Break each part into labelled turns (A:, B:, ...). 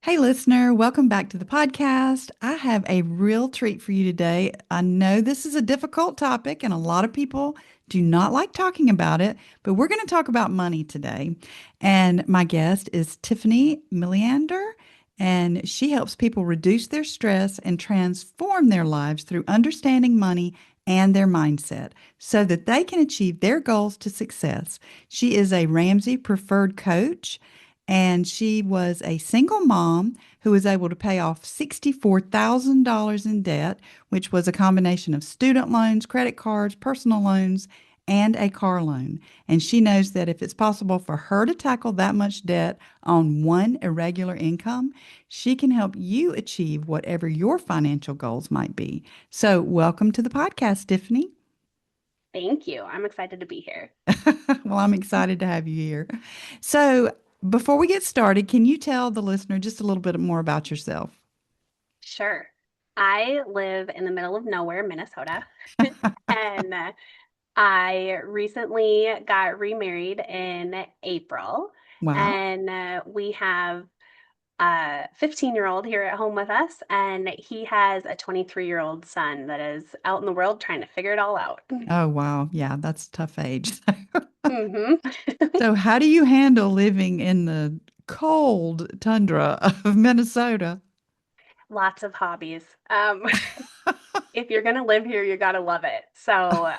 A: Hey, listener, welcome back to the podcast. I have a real treat for you today. I know this is a difficult topic, and a lot of people do not like talking about it, but we're going to talk about money today. And my guest is Tiffany Miliander, and she helps people reduce their stress and transform their lives through understanding money and their mindset so that they can achieve their goals to success. She is a Ramsey preferred coach and she was a single mom who was able to pay off $64,000 in debt, which was a combination of student loans, credit cards, personal loans, and a car loan. And she knows that if it's possible for her to tackle that much debt on one irregular income, she can help you achieve whatever your financial goals might be. So, welcome to the podcast, Tiffany.
B: Thank you. I'm excited to be here.
A: Well, I'm excited to have you here. So, before we get started, can you tell the listener just a little bit more about yourself?
B: Sure. I live in the middle of nowhere, Minnesota, and I recently got remarried in April,
A: Wow.
B: and we have a 15-year-old here at home with us, and he has a 23-year-old son that is out in the world trying to figure it all out.
A: Oh, wow. Yeah, that's a tough age.
B: hmm
A: So, how do you handle living in the cold tundra of Minnesota?
B: Lots of hobbies. If you're gonna live here, you gotta love it. So,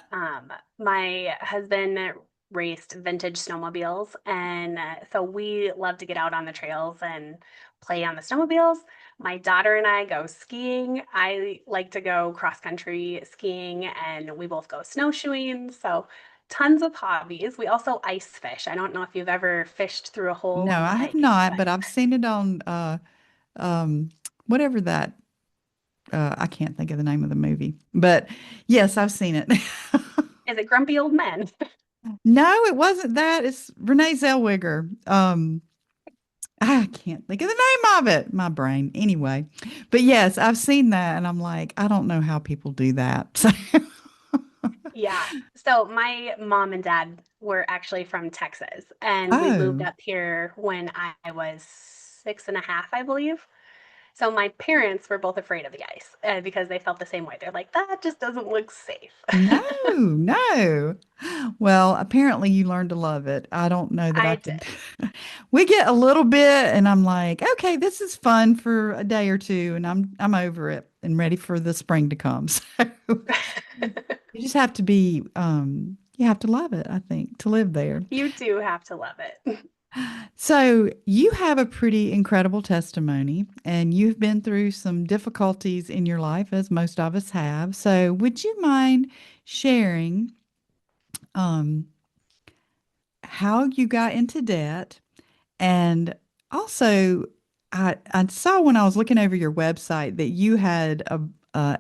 B: my husband raced vintage snowmobiles, and so we love to get out on the trails and play on the snowmobiles. My daughter and I go skiing. I like to go cross country skiing, and we both go snowshoeing. So, tons of hobbies. We also ice fish. I don't know if you've ever fished through a hole
A: No,
B: in the
A: I have
B: ice.
A: not, but I've seen it on um whatever that I can't think of the name of the movie. But yes, I've seen it.
B: Is it Grumpy Old Men?
A: No, it wasn't that. It's Renee Zellweger. I can't think of the name of it. My brain. Anyway. But yes, I've seen that and I'm like, I don't know how people do that.
B: Yeah. So my mom and dad were actually from Texas, and we moved
A: Oh,
B: up here when I was 6.5, I believe. So my parents were both afraid of the ice because they felt the same way. They're like, that just doesn't look safe.
A: no, no. Well, apparently you learned to love it. I don't know that I
B: I
A: could.
B: did.
A: We get a little bit and I'm like, okay, this is fun for a day or two and I'm over it and ready for the spring to come. So you just have to be you have to love it, I think, to live there.
B: You do have to love it.
A: So you have a pretty incredible testimony and you've been through some difficulties in your life as most of us have. So would you mind sharing um how you got into debt and also I saw when I was looking over your website that you had a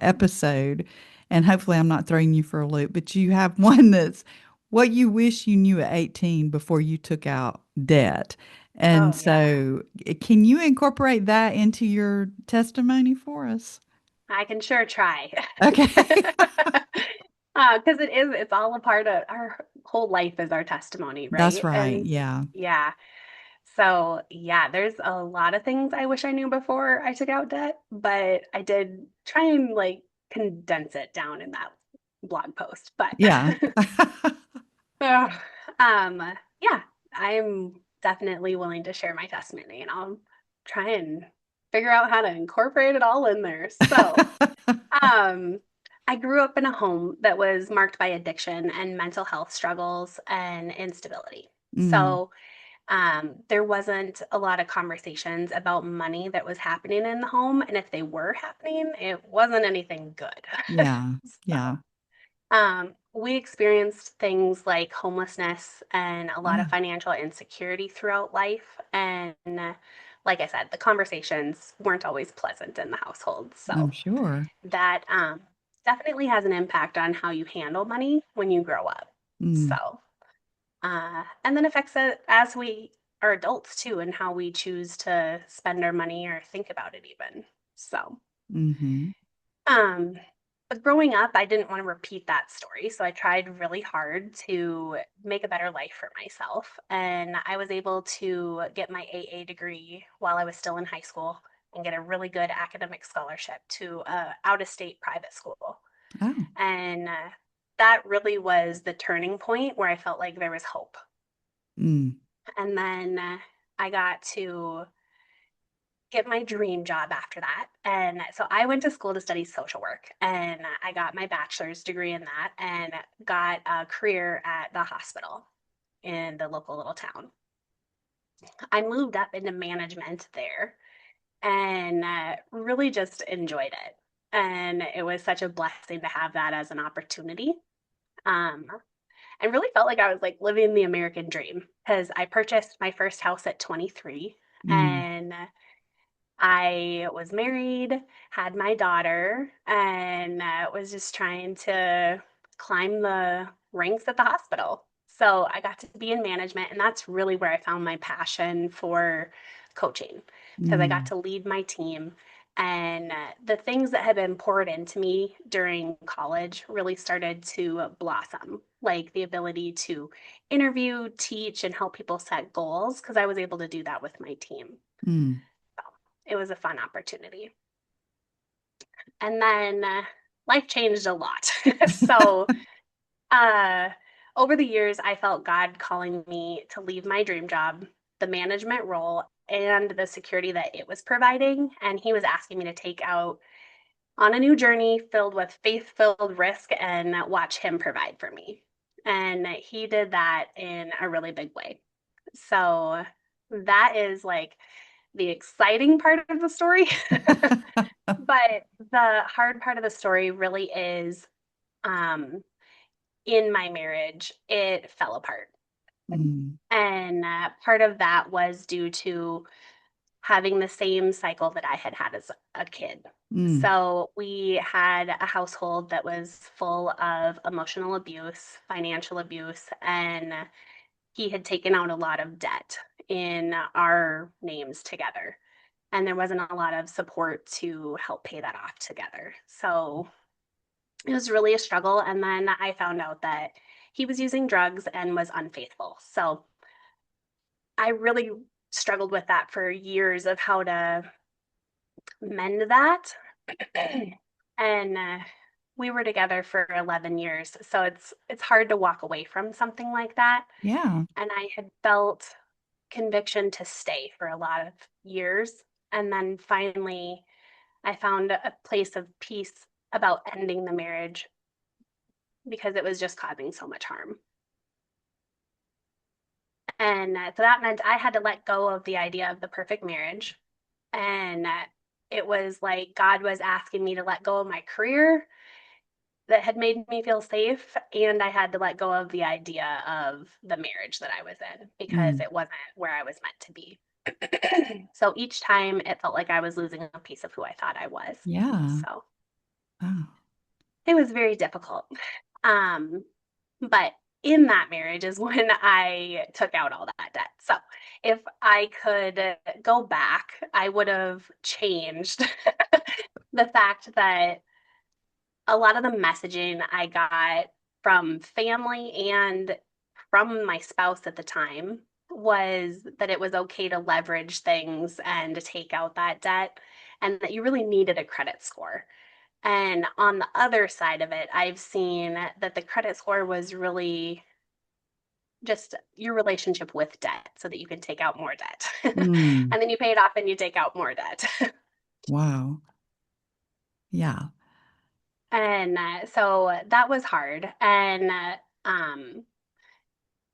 A: episode, and hopefully I'm not throwing you for a loop, but you have one that's what you wish you knew at 18 before you took out debt. And
B: Oh, yeah.
A: so, can you incorporate that into your testimony for us?
B: I can sure try.
A: Okay.
B: Because it's all a part of our whole life is our testimony,
A: That's
B: right?
A: right.
B: And
A: Yeah.
B: yeah. So, yeah, there's a lot of things I wish I knew before I took out debt, but I did try and like condense it down in that blog post. But
A: Yeah.
B: ugh, um, yeah, I'm definitely willing to share my testimony and I'll try and figure out how to incorporate it all in there. So, um, I grew up in a home that was marked by addiction and mental health struggles and instability.
A: Mm,
B: So, there wasn't a lot of conversations about money that was happening in the home. And if they were happening, it wasn't anything good.
A: yeah. Yeah.
B: We experienced things like homelessness and a lot
A: Oh,
B: of financial insecurity throughout life. And like I said, the conversations weren't always pleasant in the household.
A: I'm
B: So
A: sure.
B: that definitely has an impact on how you handle money when you grow up.
A: Mm,
B: So and then affects it as we are adults too, and how we choose to spend our money or think about it even. So,
A: hmm
B: um, growing up, I didn't want to repeat that story. So I tried really hard to make a better life for myself. And I was able to get my AA degree while I was still in high school and get a really good academic scholarship to a out of state private school.
A: Oh.
B: And that really was the turning point where I felt like there was hope.
A: Mm.
B: And then I got to get my dream job after that. And so I went to school to study social work and I got my bachelor's degree in that and got a career at the hospital in the local little town. I moved up into management there and really just enjoyed it. And it was such a blessing to have that as an opportunity. Um, and really felt like I was like living the American dream because I purchased my first house at 23
A: Mm.
B: and I was married, had my daughter, and was just trying to climb the ranks at the hospital. So I got to be in management, and that's really where I found my passion for coaching because I got
A: Mm.
B: to lead my team. And the things that had been poured into me during college really started to blossom, like the ability to interview, teach, and help people set goals because I was able to do that with my team.
A: Mm.
B: So it was a fun opportunity. And then life changed a lot. So uh, over the years, I felt God calling me to leave my dream job, the management role, and the security that it was providing. And He was asking me to take out on a new journey filled with faith filled risk and watch Him provide for me. And He did that in a really big way. So that is like the exciting part of the story. But the hard part of the story really is um, in my marriage, it fell apart.
A: Mm.
B: And part of that was due to having the same cycle that I had had as a kid.
A: Mm.
B: So we had a household that was full of emotional abuse, financial abuse, and he had taken out a lot of debt in our names together. And there wasn't a lot of support to help pay that off together. So it was really a struggle. And then I found out that he was using drugs and was unfaithful. So I really struggled with that for years of how to mend that. And we were together for 11 years. So it's hard to walk away from something like that.
A: Yeah.
B: And I had felt conviction to stay for a lot of years. And then finally I found a place of peace about ending the marriage because it was just causing so much harm. And so that meant I had to let go of the idea of the perfect marriage. And it was like God was asking me to let go of my career that had made me feel safe. And I had to let go of the idea of the marriage that I was in because
A: Mm.
B: it wasn't where I was meant to be. So each time it felt like I was losing a piece of who I thought I was.
A: Yeah.
B: So
A: Oh.
B: it was very difficult. Um, but in that marriage is when I took out all that debt. So if I could go back, I would have changed the fact that a lot of the messaging I got from family and from my spouse at the time was that it was okay to leverage things and to take out that debt and that you really needed a credit score. And on the other side of it, I've seen that the credit score was really just your relationship with debt so that you can take out more debt.
A: Mm.
B: And then you pay it off and you take out more debt.
A: Wow. Yeah.
B: And so that was hard. And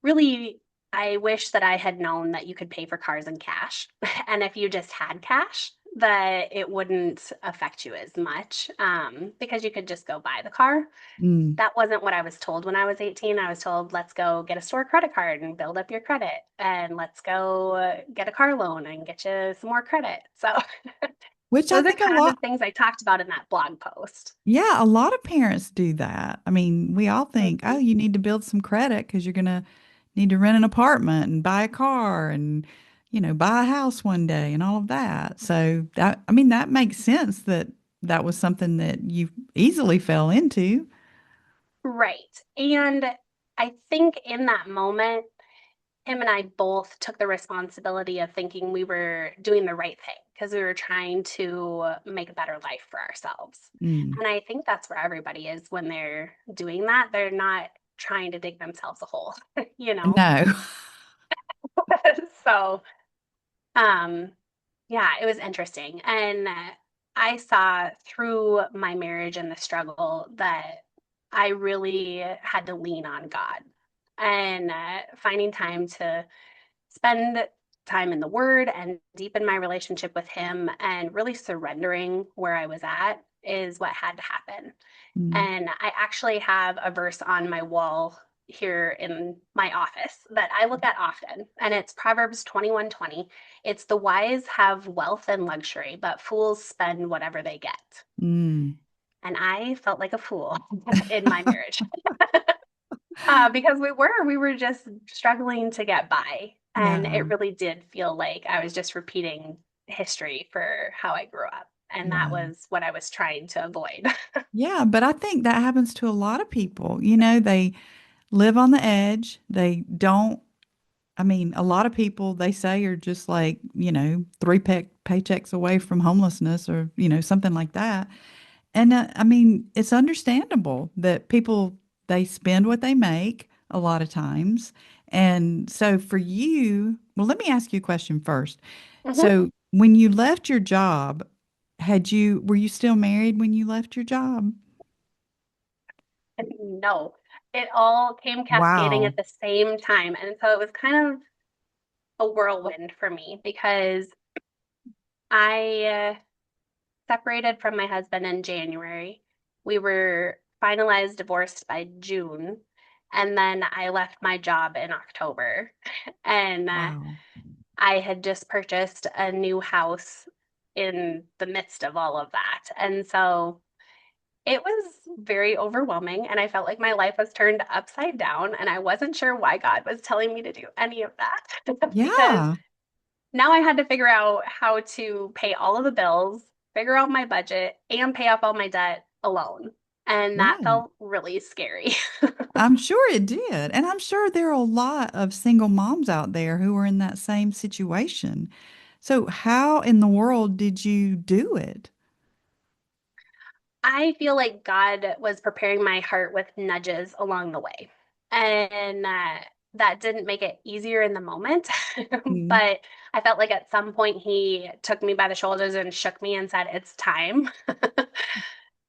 B: really, I wish that I had known that you could pay for cars in cash. And if you just had cash, that it wouldn't affect you as much because you could just go buy the car.
A: Mm.
B: That wasn't what I was told when I was 18. I was told, let's go get a store credit card and build up your credit. And let's go get a car loan and get you some more credit. So
A: Which I
B: those are
A: think a
B: kind of
A: lot,
B: the things I talked about in that blog post.
A: yeah, a lot of parents do that. I mean, we all think, oh,
B: Mhm.
A: you need to build some credit because you're going to need to rent an apartment and buy a car and, buy a house one day and all of that. So that, I mean, that makes sense that that was something that you easily fell into.
B: Right. And I think in that moment, him and I both took the responsibility of thinking we were doing the right thing because we were trying to make a better life for ourselves.
A: Mm.
B: And I think that's where everybody is when they're doing that. They're not trying to dig themselves a hole, you know?
A: No.
B: So, um, yeah, it was interesting. And I saw through my marriage and the struggle that I really had to lean on God and finding time to spend time in the Word and deepen my relationship with Him and really surrendering where I was at is what had to happen.
A: Mm.
B: And I actually have a verse on my wall here in my office that I look at often, and it's Proverbs 21:20. It's the wise have wealth and luxury, but fools spend whatever they get.
A: Mm.
B: And I felt like a fool in my marriage because we were just struggling to get by. And
A: Yeah.
B: it really did feel like I was just repeating history for how I grew up. And that
A: Yeah.
B: was what I was trying to avoid.
A: Yeah, but I think that happens to a lot of people. They live on the edge. They don't, I mean, a lot of people they say are just like, three paychecks away from homelessness or, something like that. And I mean, it's understandable that people they spend what they make a lot of times. And so for you, well, let me ask you a question first.
B: Mhm.
A: So when you left your job, were you still married when you left your job?
B: No, it all came cascading
A: Wow.
B: at the same time. And so it was kind of a whirlwind for me because I separated from my husband in January. We were finalized divorced by June. And then I left my job in October. And
A: Wow.
B: I had just purchased a new house in the midst of all of that. And so it was very overwhelming, and I felt like my life was turned upside down, and I wasn't sure why God was telling me to do any of that because
A: Yeah.
B: now I had to figure out how to pay all of the bills, figure out my budget, and pay off all my debt alone. And that
A: Right.
B: felt really scary.
A: I'm sure it did. And I'm sure there are a lot of single moms out there who are in that same situation. So, how in the world did you do it?
B: I feel like God was preparing my heart with nudges along the way. And that didn't make it easier in the moment.
A: Mm.
B: But I felt like at some point he took me by the shoulders and shook me and said, "It's time."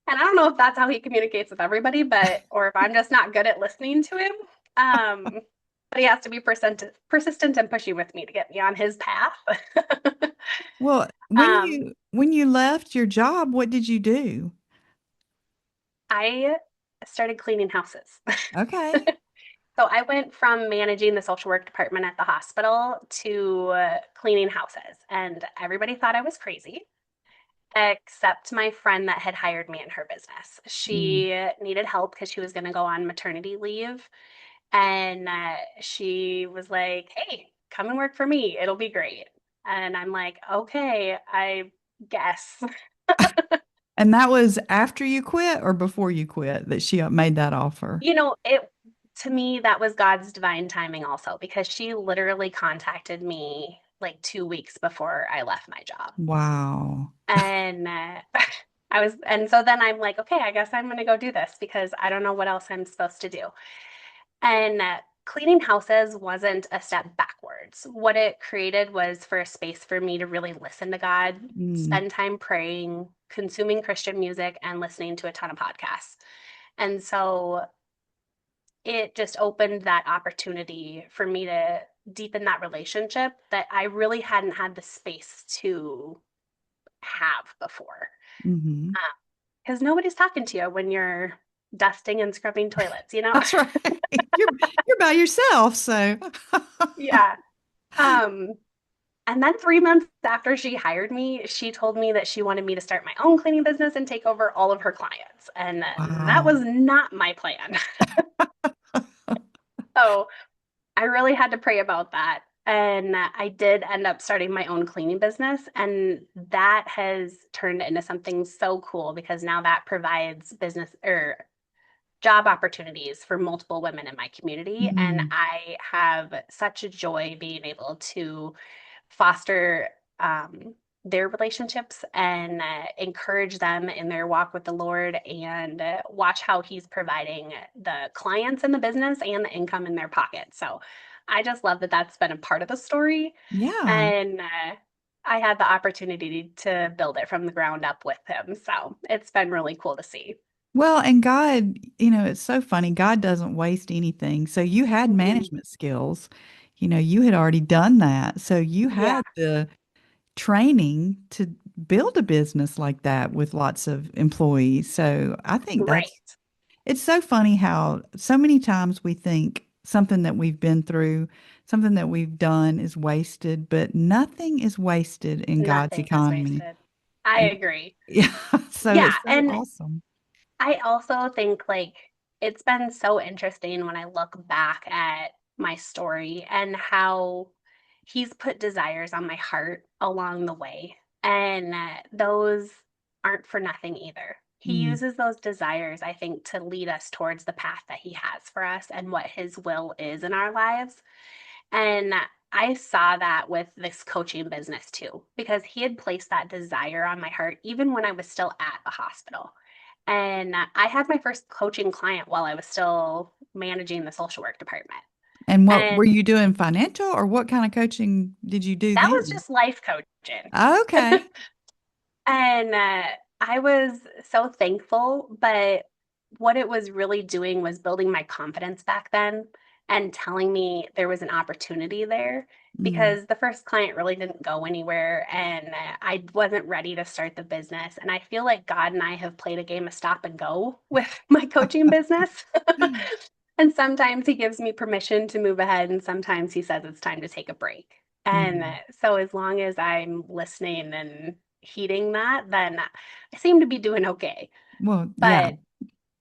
B: And I don't know if that's how he communicates with everybody, or if I'm just not good at listening to him. Um, but he has to be persistent and pushy with me to get me on his path.
A: Well, when
B: um,
A: you left your job, what did you do?
B: I started cleaning houses.
A: Okay.
B: So I went from managing the social work department at the hospital to cleaning houses, and everybody thought I was crazy, except my friend that had hired me in her business.
A: Mm.
B: She needed help because she was going to go on maternity leave, and she was like, "Hey, come and work for me. It'll be great." And I'm like, "Okay, I guess."
A: And that was after you quit or before you quit that she made that offer?
B: It to me that was God's divine timing also because she literally contacted me like 2 weeks before I left my job.
A: Wow.
B: And and so then I'm like, okay, I guess I'm going to go do this because I don't know what else I'm supposed to do. And cleaning houses wasn't a step backwards. What it created was for a space for me to really listen to God,
A: Mm.
B: spend time praying, consuming Christian music, and listening to a ton of podcasts. And so it just opened that opportunity for me to deepen that relationship that I really hadn't had the space to have before.
A: Hmm.
B: Because nobody's talking to you when you're dusting and scrubbing toilets, you know?
A: That's right. You're by yourself, so
B: Yeah. Um, and then 3 months after she hired me, she told me that she wanted me to start my own cleaning business and take over all of her clients. And that
A: wow.
B: was not my plan. So I really had to pray about that. And I did end up starting my own cleaning business, and that has turned into something so cool because now that provides business or job opportunities for multiple women in my community. And
A: Mm,
B: I have such a joy being able to foster their relationships and encourage them in their walk with the Lord and watch how He's providing the clients in the business and the income in their pocket. So I just love that that's been a part of the story.
A: yeah.
B: And I had the opportunity to build it from the ground up with him. So it's been really cool to see.
A: Well, and God, it's so funny. God doesn't waste anything. So you had
B: Mhm.
A: management skills. You had already done that. So you
B: Yeah,
A: had the training to build a business like that with lots of employees. So I think
B: right.
A: it's so funny how so many times we think something that we've been through, something that we've done is wasted, but nothing is wasted in God's
B: Nothing is
A: economy.
B: wasted. I
A: And
B: agree.
A: yeah, so
B: Yeah,
A: it's so
B: and
A: awesome.
B: I also think like it's been so interesting when I look back at my story and how he's put desires on my heart along the way. And those aren't for nothing either. He
A: Mm.
B: uses those desires, I think, to lead us towards the path that he has for us and what his will is in our lives. And I saw that with this coaching business too, because he had placed that desire on my heart even when I was still at the hospital. And I had my first coaching client while I was still managing the social work department.
A: And what
B: And
A: were you doing, financial, or what kind of coaching did you do
B: that was
A: then?
B: just life coaching.
A: Okay.
B: And I was so thankful, but what it was really doing was building my confidence back then and telling me there was an opportunity there
A: Mm.
B: because the first client really didn't go anywhere and I wasn't ready to start the business. And I feel like God and I have played a game of stop and go with my coaching business. And sometimes he gives me permission to move ahead, and sometimes he says it's time to take a break. And
A: Mm.
B: so, as long as I'm listening and heeding that, then I seem to be doing okay.
A: Well, yeah.
B: But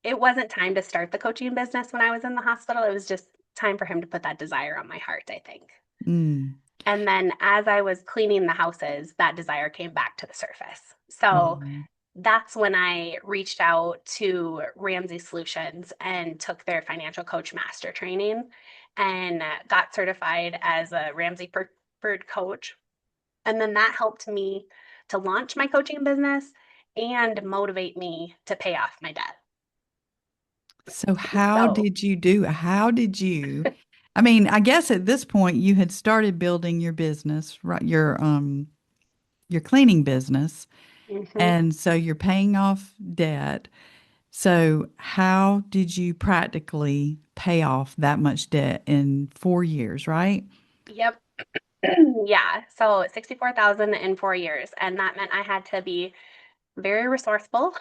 B: it wasn't time to start the coaching business when I was in the hospital. It was just time for him to put that desire on my heart, I think.
A: Mm.
B: And then as I was cleaning the houses, that desire came back to the surface. So
A: Wow.
B: that's when I reached out to Ramsey Solutions and took their financial coach master training and got certified as a Ramsey preferred coach. And then that helped me to launch my coaching business and motivate me to pay off my debt.
A: So how
B: So,
A: did you do? How did you? I mean, I guess at this point you had started building your business, right? Your cleaning business.
B: mhm.
A: And so you're paying off debt. So how did you practically pay off that much debt in 4 years, right?
B: Yep. Yeah. So 64,000 in 4 years. And that meant I had to be very resourceful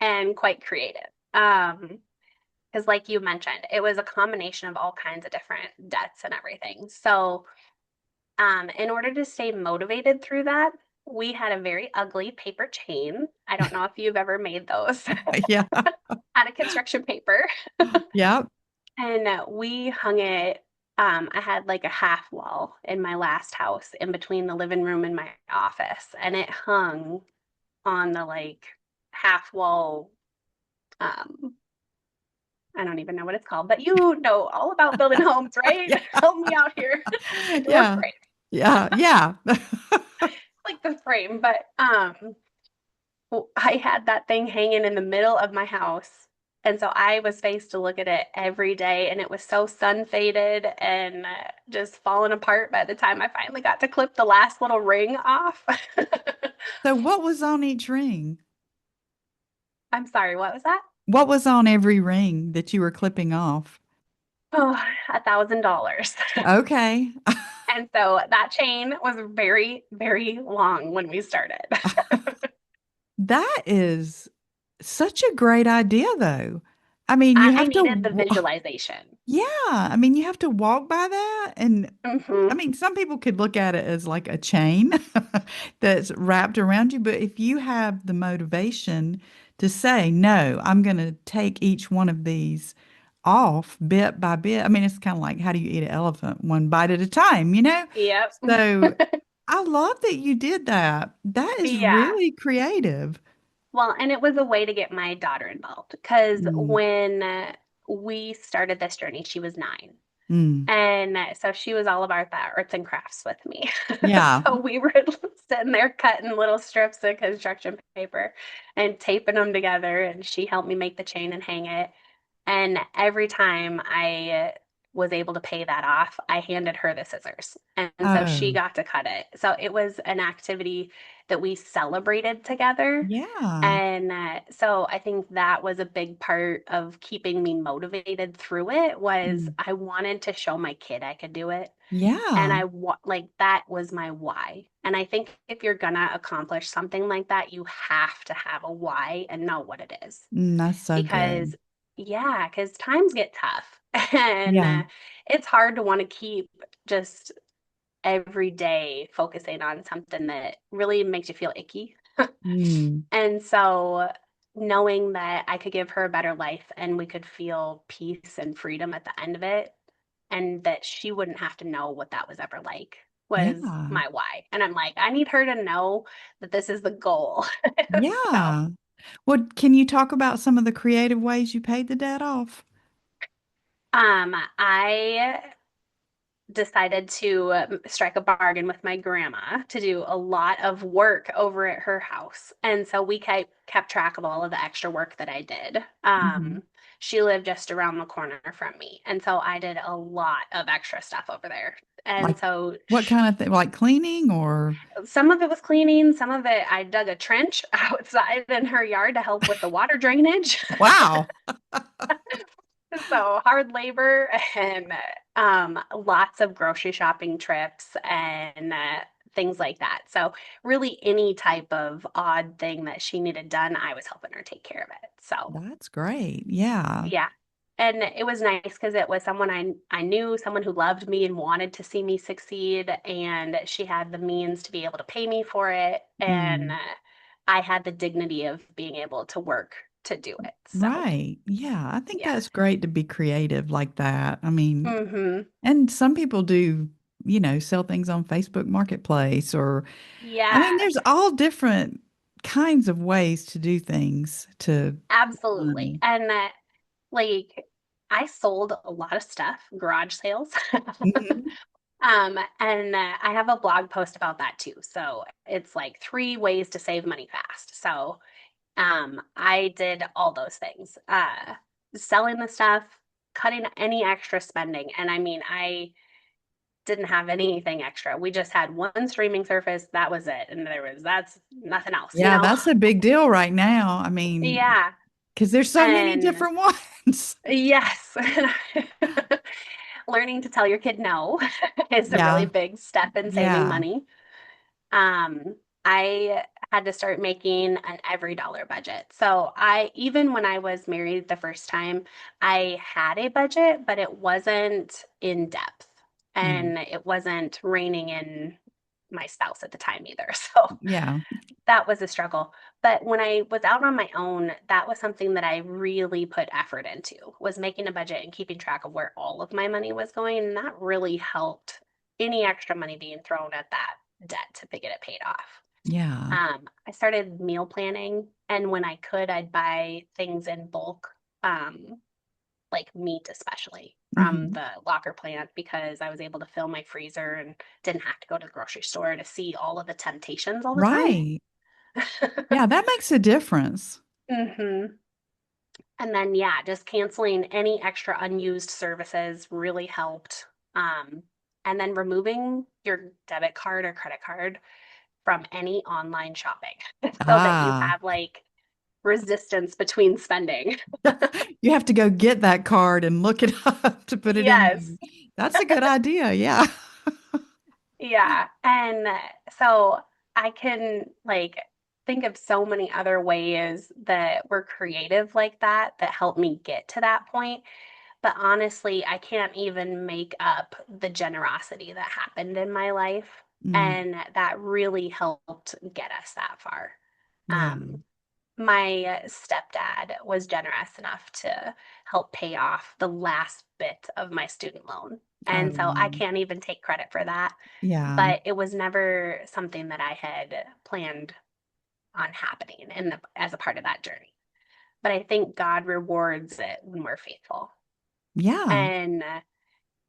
B: and quite creative. Because like you mentioned, it was a combination of all kinds of different debts and everything. So, in order to stay motivated through that, we had a very ugly paper chain. I don't know if you've ever made those
A: Yeah.
B: out of construction paper.
A: Yeah.
B: And we hung it. I had like a half wall in my last house in between the living room and my office, and it hung on the like half wall. Um, I don't even know what it's called, but you know all about building homes, right?
A: Yeah.
B: Help me out here. Door
A: Yeah.
B: frame,
A: Yeah. Yeah.
B: like the frame, but I had that thing hanging in the middle of my house. And so I was faced to look at it every day, and it was so sun faded and just falling apart by the time I finally got to clip the last little ring off.
A: So what was on each ring?
B: I'm sorry, what was that?
A: What was on every ring that you were clipping off?
B: Oh, $1,000.
A: Okay.
B: And so that chain was very, very long when we started.
A: That is such a great idea, though. I mean, you
B: I
A: have to,
B: needed the visualization.
A: yeah, I mean, you have to walk by that. And I
B: Hmm.
A: mean, some people could look at it as like a chain that's wrapped around you. But if you have the motivation to say, no, I'm going to take each one of these off bit by bit. I mean, it's kind of like how do you eat an elephant? One bite at a time, you know?
B: Yep.
A: So I love that you did that. That is
B: Yeah.
A: really creative.
B: Well, and it was a way to get my daughter involved because
A: Mm,
B: when we started this journey, she was 9.
A: mm.
B: And so she was all about that arts and crafts with me.
A: Yeah.
B: So we were sitting there cutting little strips of construction paper and taping them together. And she helped me make the chain and hang it. And every time I was able to pay that off, I handed her the scissors. And so she
A: Oh,
B: got to cut it. So it was an activity that we celebrated together.
A: yeah.
B: And so I think that was a big part of keeping me motivated through it was
A: Mm.
B: I wanted to show my kid I could do it. And
A: Yeah.
B: like that was my why. And I think if you're gonna accomplish something like that, you have to have a why and know what it is.
A: That's so
B: Because
A: good.
B: yeah, because times get tough and
A: Yeah.
B: it's hard to want to keep just every day focusing on something that really makes you feel icky.
A: Mm,
B: And so knowing that I could give her a better life and we could feel peace and freedom at the end of it, and that she wouldn't have to know what that was ever like was
A: yeah.
B: my why. And I'm like, I need her to know that this is the goal. So,
A: Yeah. Well, can you talk about some of the creative ways you paid the debt off?
B: I decided to strike a bargain with my grandma to do a lot of work over at her house. And so we kept track of all of the extra work that I did.
A: Hmm.
B: She lived just around the corner from me. And so I did a lot of extra stuff over there. And
A: Like
B: so
A: what kind of thing? Like cleaning or
B: some of it was cleaning, some of it I dug a trench outside in her yard to help with the water drainage.
A: wow.
B: So hard labor and lots of grocery shopping trips and things like that. So really any type of odd thing that she needed done, I was helping her take care of it. So
A: That's great. Yeah.
B: yeah. And it was nice because it was someone I knew, someone who loved me and wanted to see me succeed, and she had the means to be able to pay me for it, and
A: Mm.
B: I had the dignity of being able to work to do it. So
A: Right. Yeah. I think
B: yeah.
A: that's great to be creative like that. I mean,
B: Hmm.
A: and some people do, sell things on Facebook Marketplace or, I mean, there's
B: Yes,
A: all different kinds of ways to do things to get
B: absolutely.
A: money.
B: And like I sold a lot of stuff, garage sales.
A: Mhm.
B: And I have a blog post about that too. So it's like 3 ways to save money fast. So I did all those things. Selling the stuff, cutting any extra spending. And I mean, I didn't have anything extra. We just had one streaming service, that was it. And that's nothing else, you
A: Yeah,
B: know?
A: that's a big deal right now. I mean,
B: Yeah.
A: because there's so many
B: And
A: different ones.
B: yes. Learning to tell your kid no is a really
A: Yeah.
B: big step in saving
A: Yeah.
B: money. Um, I had to start making an every dollar budget. So even when I was married the first time, I had a budget, but it wasn't in depth
A: Mm.
B: and it wasn't reining in my spouse at the time either. So
A: Yeah.
B: that was a struggle. But when I was out on my own, that was something that I really put effort into, was making a budget and keeping track of where all of my money was going. And that really helped any extra money being thrown at that debt to get it paid off.
A: Yeah.
B: I started meal planning, and when I could, I'd buy things in bulk, um, like meat, especially from
A: Hmm.
B: the locker plant, because I was able to fill my freezer and didn't have to go to the grocery store to see all of the temptations all the time.
A: Right. Yeah, that makes a difference.
B: Hmm. And then, yeah, just canceling any extra unused services really helped. Um, and then removing your debit card or credit card from any online shopping so that you
A: Ah,
B: have like resistance between spending.
A: you have to go get that card and look it up to put it in
B: Yes.
A: there. That's a good idea. Yeah.
B: Yeah. And so I can like think of so many other ways that were creative like that help me get to that point. But honestly, I can't even make up the generosity that happened in my life.
A: Mm,
B: And that really helped get us that far.
A: yeah.
B: Um, my stepdad was generous enough to help pay off the last bit of my student loan.
A: Oh,
B: And so I
A: wow.
B: can't even take credit for that,
A: Yeah.
B: but it was never something that I had planned on happening as a part of that journey. But I think God rewards it when we're faithful.
A: Yeah.
B: And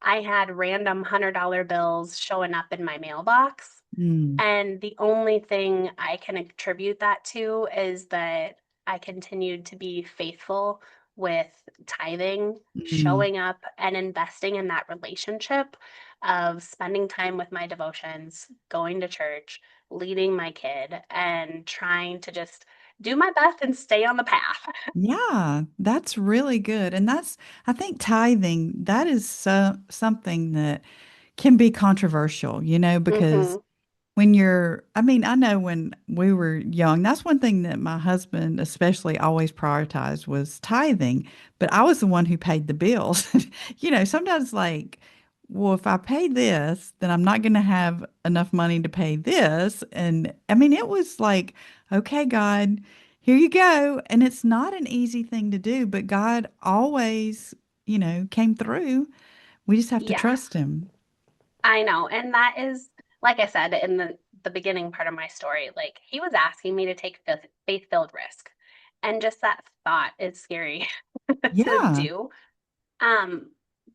B: I had random $100 bills showing up in my mailbox.
A: Mm,
B: And the only thing I can attribute that to is that I continued to be faithful with tithing,
A: mm.
B: showing up, and investing in that relationship of spending time with my devotions, going to church, leading my kid, and trying to just do my best and stay on the path.
A: Yeah, that's really good. And I think tithing, that is something that can be controversial, because
B: Hmm.
A: I mean, I know when we were young, that's one thing that my husband especially always prioritized was tithing, but I was the one who paid the bills. Sometimes like, well, if I pay this, then I'm not going to have enough money to pay this. And I mean, it was like, okay, God, here you go. And it's not an easy thing to do, but God always, came through. We just have to
B: Yeah,
A: trust him.
B: I know. And that is, like I said in the beginning part of my story, like he was asking me to take faith-filled risk. And just that thought is scary to
A: Yeah.
B: do. Um,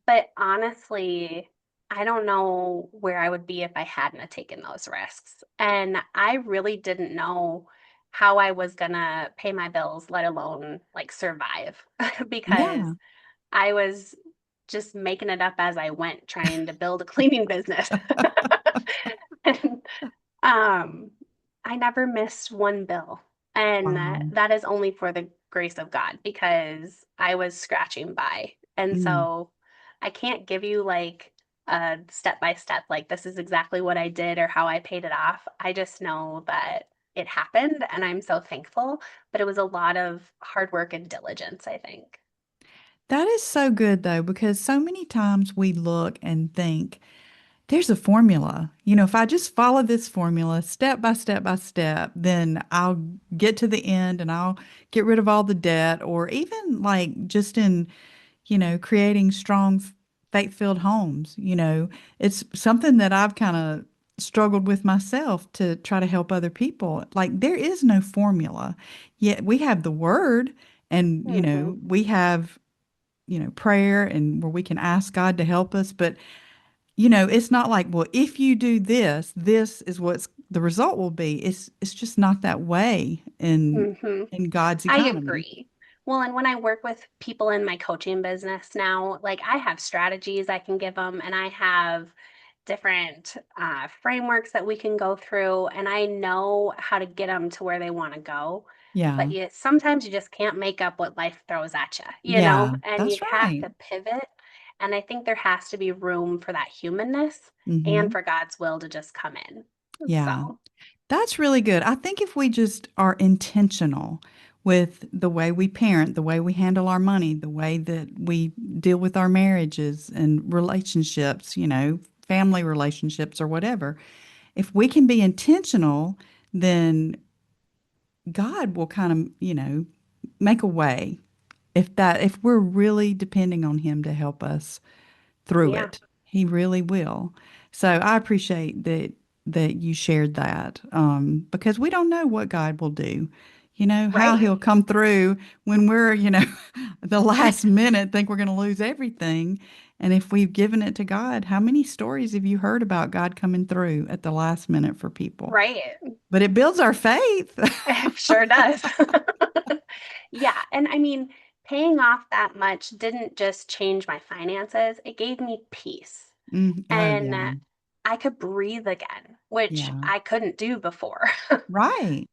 B: but honestly, I don't know where I would be if I hadn't have taken those risks. And I really didn't know how I was gonna pay my bills, let alone like survive, because
A: Yeah.
B: I was just making it up as I went, trying to build a cleaning business. And um, I never missed one bill. And
A: Wow.
B: that is only for the grace of God because I was scratching by. And
A: Mm.
B: so I can't give you like a step by step, like this is exactly what I did or how I paid it off. I just know that it happened and I'm so thankful. But it was a lot of hard work and diligence, I think.
A: That is so good though, because so many times we look and think, there's a formula. If I just follow this formula step by step, then I'll get to the end and I'll get rid of all the debt, or even like just in, creating strong, faith-filled homes. It's something that I've kind of struggled with myself to try to help other people. Like there is no formula. Yet we have the word and,
B: Hmm.
A: we have prayer and where we can ask God to help us. But, it's not like, well, if you do this, this is what's the result will be. It's just not that way
B: Hmm.
A: in God's
B: I
A: economy.
B: agree. Well, and when I work with people in my coaching business now, like I have strategies I can give them, and I have different frameworks that we can go through, and I know how to get them to where they want to go. But
A: Yeah.
B: sometimes you just can't make up what life throws at you,
A: Yeah,
B: and you
A: that's
B: have
A: right.
B: to pivot. And I think there has to be room for that humanness and
A: Hmm.
B: for God's will to just come in.
A: Yeah.
B: So,
A: That's really good. I think if we just are intentional with the way we parent, the way we handle our money, the way that we deal with our marriages and relationships, family relationships or whatever, if we can be intentional, then God will kind of, make a way if we're really depending on him to help us through
B: yeah,
A: it. He really will. So I appreciate that you shared that because we don't know what God will do. How
B: right.
A: he'll come through when we're, the last minute think we're going to lose everything. And if we've given it to God, how many stories have you heard about God coming through at the last minute for people?
B: Right.
A: But it builds our faith.
B: It sure does. Yeah. And I mean, paying off that much didn't just change my finances, it gave me peace.
A: Oh
B: And
A: yeah.
B: I could breathe again, which
A: Yeah.
B: I couldn't do before.
A: Right.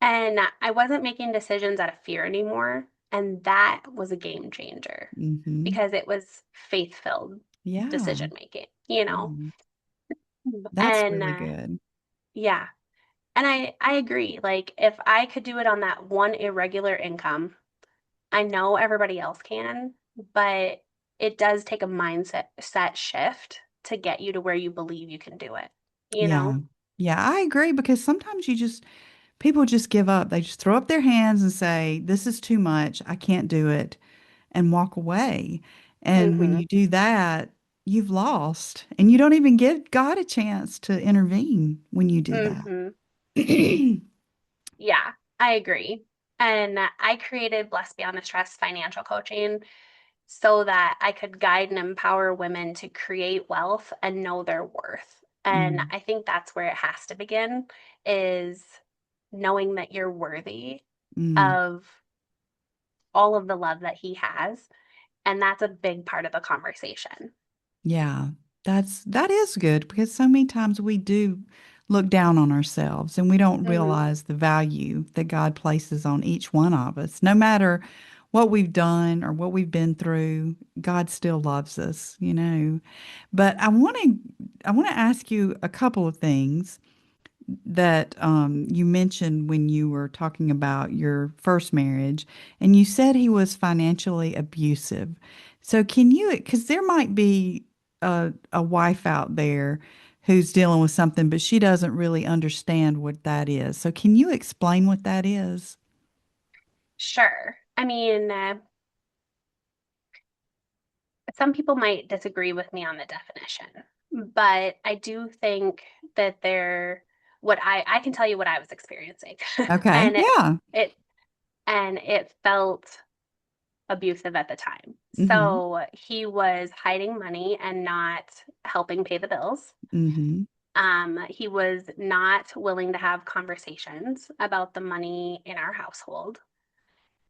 B: And I wasn't making decisions out of fear anymore. And that was a game changer
A: Hmm.
B: because it was faith-filled
A: Yeah.
B: decision making.
A: Yeah. That's
B: And
A: really good.
B: yeah. And I agree. Like if I could do it on that one irregular income, I know everybody else can, but it does take a mindset shift to get you to where you believe you can do it, you
A: Yeah.
B: know?
A: Yeah, I agree because sometimes you just people just give up. They just throw up their hands and say, "This is too much. I can't do it," and walk away. And when
B: Hmm.
A: you do that, you've lost. And you don't even give God a chance to intervene when you do that.
B: Hmm. Yeah, I agree. And I created Blessed Beyond the Stress financial coaching so that I could guide and empower women to create wealth and know their worth. And
A: Mm,
B: I think that's where it has to begin is knowing that you're worthy
A: mm.
B: of all of the love that he has. And that's a big part of the conversation.
A: Yeah, that is good because so many times we do look down on ourselves and we don't
B: Hmm.
A: realize the value that God places on each one of us. No matter what we've done or what we've been through, God still loves us, you know. But I want to ask you a couple of things that you mentioned when you were talking about your first marriage, and you said he was financially abusive. So, can you, because there might be a wife out there who's dealing with something, but she doesn't really understand what that is. So, can you explain what that is?
B: Sure. I mean, some people might disagree with me on the definition, but I do think that what I can tell you what I was experiencing.
A: Okay.
B: And
A: Yeah.
B: it it felt abusive at the time.
A: Mm-hmm.
B: So he was hiding money and not helping pay the bills.
A: Mm-hmm.
B: He was not willing to have conversations about the money in our household.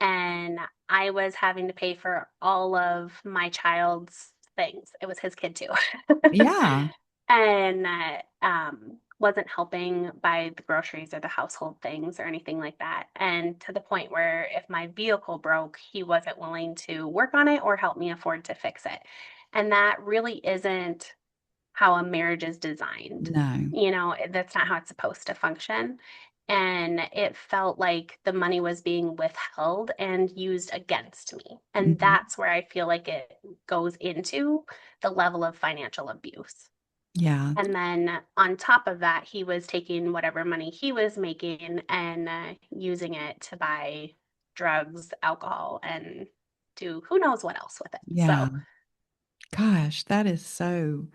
B: And I was having to pay for all of my child's things. It was his kid too.
A: Yeah.
B: And wasn't helping buy the groceries or the household things or anything like that. And to the point where if my vehicle broke, he wasn't willing to work on it or help me afford to fix it. And that really isn't how a marriage is designed.
A: No.
B: You know, that's not how it's supposed to function. And it felt like the money was being withheld and used against me. And
A: Mm-hmm.
B: that's where I feel like it goes into the level of financial abuse.
A: Yeah.
B: And then on top of that, he was taking whatever money he was making and using it to buy drugs, alcohol, and do who knows what else with it.
A: Yeah.
B: So,
A: Gosh, that is so.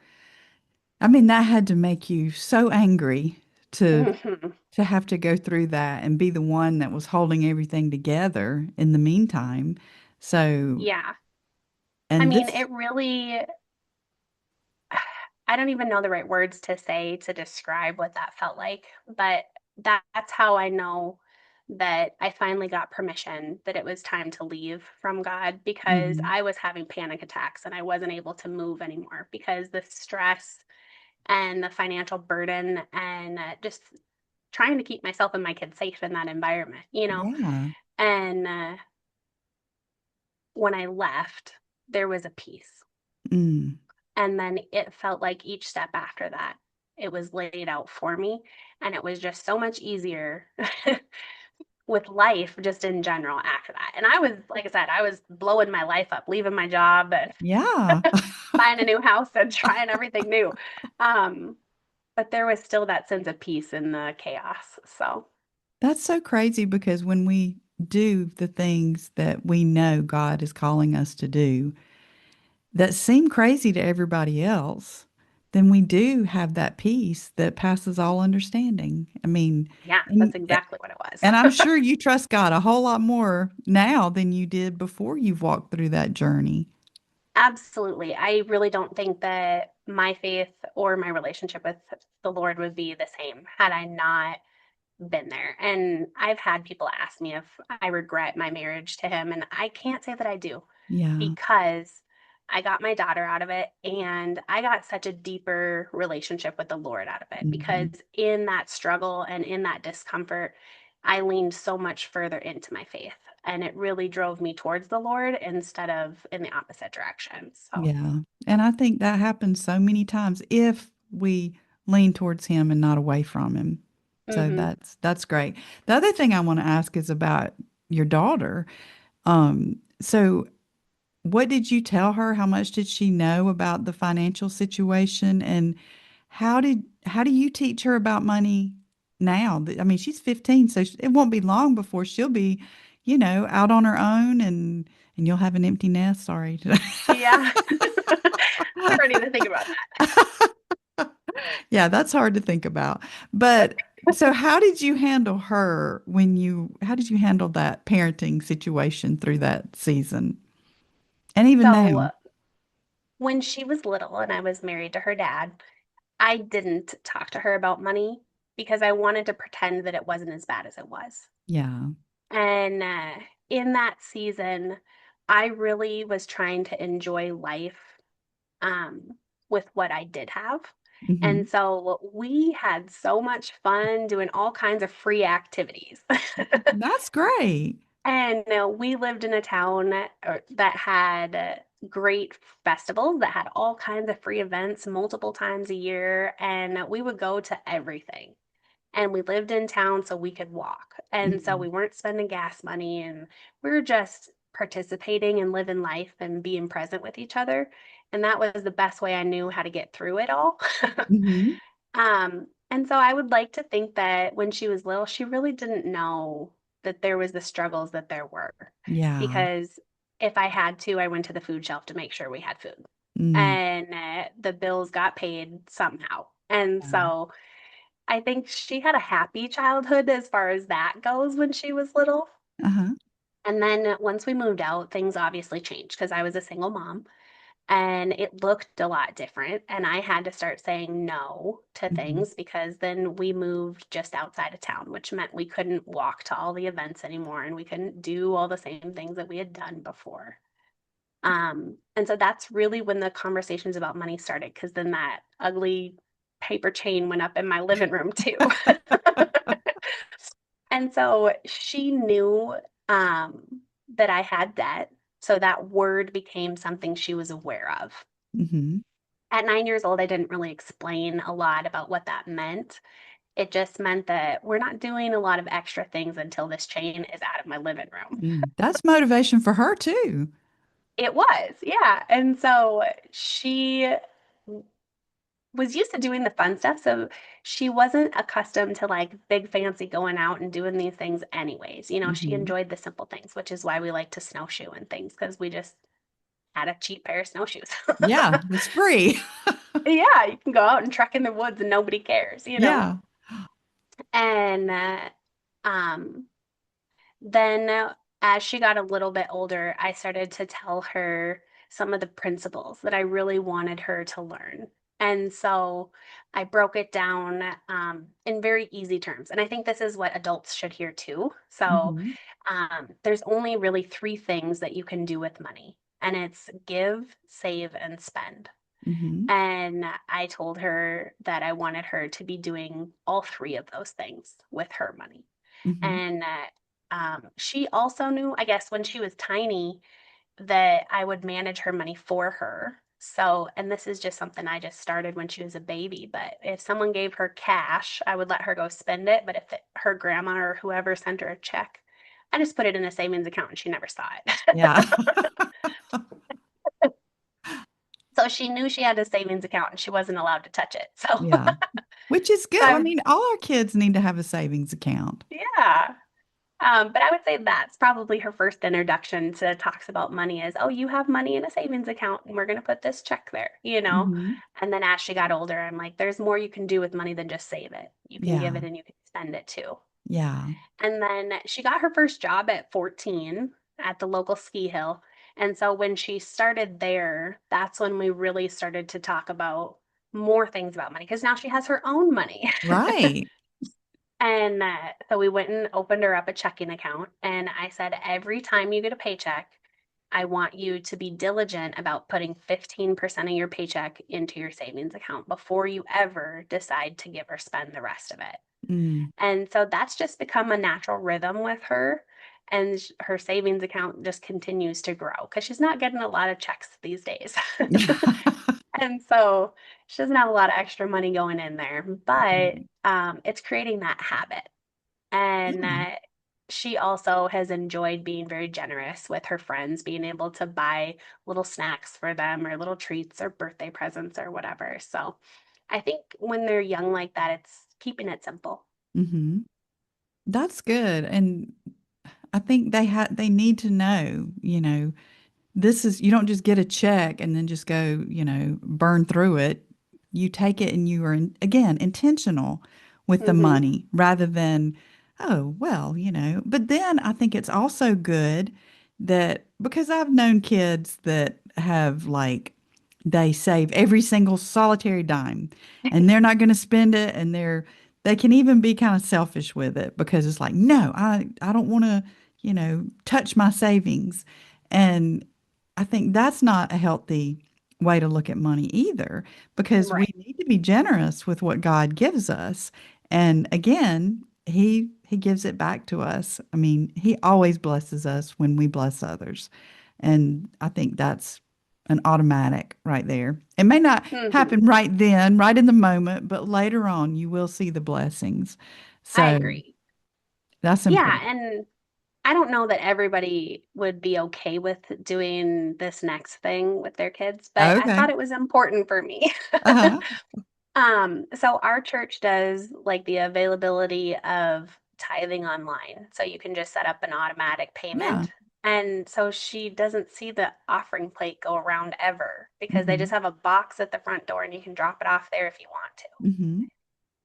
A: I mean, that had to make you so angry to
B: mhm,
A: to have to go through that and be the one that was holding everything together in the meantime. So,
B: yeah. I
A: and
B: mean,
A: this,
B: it really, I don't even know the right words to say to describe what that felt like, but that's how I know that I finally got permission that it was time to leave from God because
A: mhm,
B: I was having panic attacks and I wasn't able to move anymore because the stress and the financial burden and just trying to keep myself and my kids safe in that environment, you know?
A: yeah,
B: And when I left, there was a peace.
A: mm,
B: And then it felt like each step after that, it was laid out for me. And it was just so much easier with life just in general after that. And I was, like I said, I was blowing my life up, leaving my job and
A: yeah.
B: buying a new house and trying everything new. Um, but there was still that sense of peace in the chaos. So,
A: That's so crazy because when we do the things that we know God is calling us to do that seem crazy to everybody else, then we do have that peace that passes all understanding. I mean,
B: yeah,
A: and
B: that's exactly what it
A: And I'm
B: was.
A: sure you trust God a whole lot more now than you did before you've walked through that journey.
B: Absolutely. I really don't think that my faith or my relationship with the Lord would be the same had I not been there. And I've had people ask me if I regret my marriage to him, and I can't say that I do
A: Yeah.
B: because I got my daughter out of it and I got such a deeper relationship with the Lord out of it because
A: Hmm.
B: in that struggle and in that discomfort, I leaned so much further into my faith and it really drove me towards the Lord instead of in the opposite direction. So,
A: Yeah. And I think that happens so many times if we lean towards him and not away from him. So
B: mhm.
A: that's great. The other thing I want to ask is about your daughter. So what did you tell her? How much did she know about the financial situation? And how do you teach her about money now. I mean, she's 15, so it won't be long before she'll be, out on her own and you'll have an empty nest. Sorry.
B: Yeah. I'm ready to think about
A: Yeah, that's hard to think about. But so how did you handle that parenting situation through that season? And even now?
B: that. So when she was little and I was married to her dad, I didn't talk to her about money because I wanted to pretend that it wasn't as bad as it was.
A: Yeah.
B: And in that season, I really was trying to enjoy life um, with what I did have.
A: Hmm.
B: And so we had so much fun doing all kinds of free activities.
A: That's great.
B: And we lived in a town that had great festivals that had all kinds of free events multiple times a year. And we would go to everything. And we lived in town so we could walk. And so
A: Hmm.
B: we weren't spending gas money and we were just participating and living life and being present with each other. And that was the best way I knew how to get through it all.
A: Hmm.
B: And so I would like to think that when she was little, she really didn't know that there was the struggles that there were.
A: Yeah.
B: Because if I had to, I went to the food shelf to make sure we had food.
A: Mm.
B: And the bills got paid somehow. And
A: Yeah.
B: so I think she had a happy childhood as far as that goes when she was little.
A: Uh-huh.
B: And then once we moved out, things obviously changed because I was a single mom and it looked a lot different. And I had to start saying no to
A: Hmm.
B: things because then we moved just outside of town, which meant we couldn't walk to all the events anymore and we couldn't do all the same things that we had done before. And so that's really when the conversations about money started because then that ugly paper chain went up in my living room too. And so she knew that I had debt. So that word became something she was aware of.
A: Hmm.
B: At 9 years old, I didn't really explain a lot about what that meant. It just meant that we're not doing a lot of extra things until this chain is out of my living room.
A: Mm. That's motivation for her too.
B: It was, yeah. And so she was used to doing the fun stuff. So she wasn't accustomed to like big fancy going out and doing these things anyways. She
A: Hmm.
B: enjoyed the simple things, which is why we like to snowshoe and things because we just had a cheap pair of snowshoes.
A: Yeah, it's free.
B: Yeah, you can go out and trek in the woods and nobody cares.
A: Yeah.
B: And um then as she got a little bit older, I started to tell her some of the principles that I really wanted her to learn. And so I broke it down in very easy terms. And I think this is what adults should hear too. So
A: Hmm.
B: there's only really three things that you can do with money, and it's give, save, and spend.
A: Hmm.
B: And I told her that I wanted her to be doing all three of those things with her money.
A: Hmm.
B: And she also knew, I guess, when she was tiny, that I would manage her money for her. So, and this is just something I just started when she was a baby. But if someone gave her cash, I would let her go spend it. But if her grandma or whoever sent her a check, I just put it in a savings account and she never saw
A: Yeah.
B: it. So she knew she had a savings account and she wasn't allowed to touch it. So,
A: Yeah. Which is
B: so
A: good. I
B: I've,
A: mean, all our kids need to have a savings account.
B: yeah. But I would say that's probably her first introduction to talks about money is, oh, you have money in a savings account and we're going to put this check there.
A: Hmm.
B: And then as she got older, I'm like, there's more you can do with money than just save it. You can give
A: Yeah.
B: it and you can spend it too.
A: Yeah.
B: And then she got her first job at 14 at the local ski hill. And so when she started there, that's when we really started to talk about more things about money because now she has her own money.
A: Right.
B: And so we went and opened her up a checking account. And I said, every time you get a paycheck, I want you to be diligent about putting 15% of your paycheck into your savings account before you ever decide to give or spend the rest of it.
A: Mm.
B: And so that's just become a natural rhythm with her. And her savings account just continues to grow because she's not getting a lot of checks these days. And so she doesn't have a lot of extra money going in there, but it's creating that habit. And
A: Yeah.
B: she also has enjoyed being very generous with her friends, being able to buy little snacks for them or little treats or birthday presents or whatever. So I think when they're young like that, it's keeping it simple.
A: Hmm. That's good. And I think they need to know, this is, you don't just get a check and then just go, burn through it. You take it and you are, again, intentional with the
B: Hmm.
A: money rather than, oh, well, But then I think it's also good that because I've known kids that have like, they save every single solitary dime and they're not going to spend it, and they can even be kind of selfish with it because it's like, no, I don't want to, touch my savings. And I think that's not a healthy way to look at money either, because we
B: Right.
A: need to be generous with what God gives us. And again, he gives it back to us. I mean, he always blesses us when we bless others. And I think that's an automatic right there. It may not
B: Hmm.
A: happen right then, right in the moment, but later on you will see the blessings.
B: I
A: So
B: agree.
A: that's
B: Yeah,
A: important.
B: and I don't know that everybody would be okay with doing this next thing with their kids, but I
A: Okay.
B: thought it was important for me.
A: Uh-huh.
B: So our church does like the availability of tithing online. So you can just set up an automatic
A: Yeah.
B: payment. And so she doesn't see the offering plate go around ever because they just
A: Hmm.
B: have a box at the front door and you can drop it off there if you want to.
A: Hmm.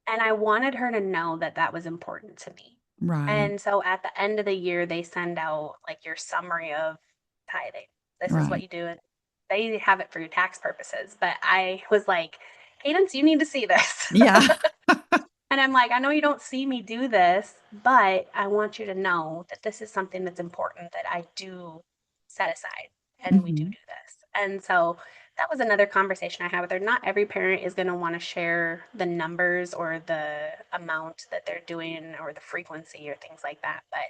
B: And I wanted her to know that that was important to me.
A: Right.
B: And so at the end of the year, they send out like your summary of tithing. This is what
A: Right.
B: you do. They have it for your tax purposes. But I was like, Cadence, you need to see this.
A: Yeah.
B: And I'm like, I know you don't see me do this, but I want you to know that this is something that's important that I do set aside and we do
A: Hmm.
B: do this. And so that was another conversation I had with her. Not every parent is going to want to share the numbers or the amount that they're doing or the frequency or things like that. But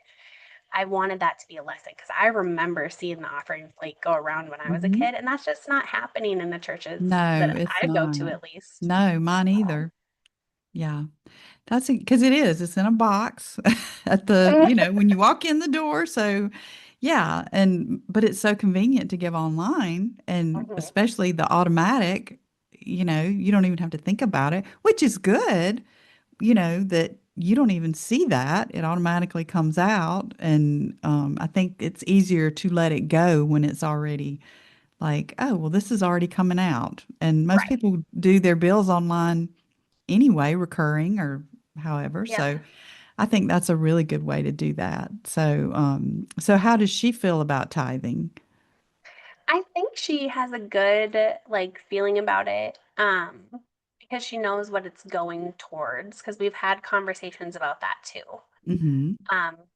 B: I wanted that to be a lesson because I remember seeing the offering plate go around when I was a
A: Hmm.
B: kid, and that's just not happening in the churches
A: No,
B: that
A: it's
B: I go
A: not.
B: to, at least.
A: No, mine either. Yeah. That's because it is. It's in a box at when you walk in the door. So, yeah. But it's so convenient to give online, and
B: Mhm.
A: especially the automatic, you don't even have to think about it, which is good, that you don't even see that. It automatically comes out. And I think it's easier to let it go when it's already like, oh, well, this is already coming out. And most
B: Right.
A: people do their bills online anyway, recurring or however.
B: Yep.
A: So I think that's a really good way to do that. So how does she feel about tithing?
B: I think she has a good like feeling about it because she knows what it's going towards because we've had conversations about that too.
A: Hmm.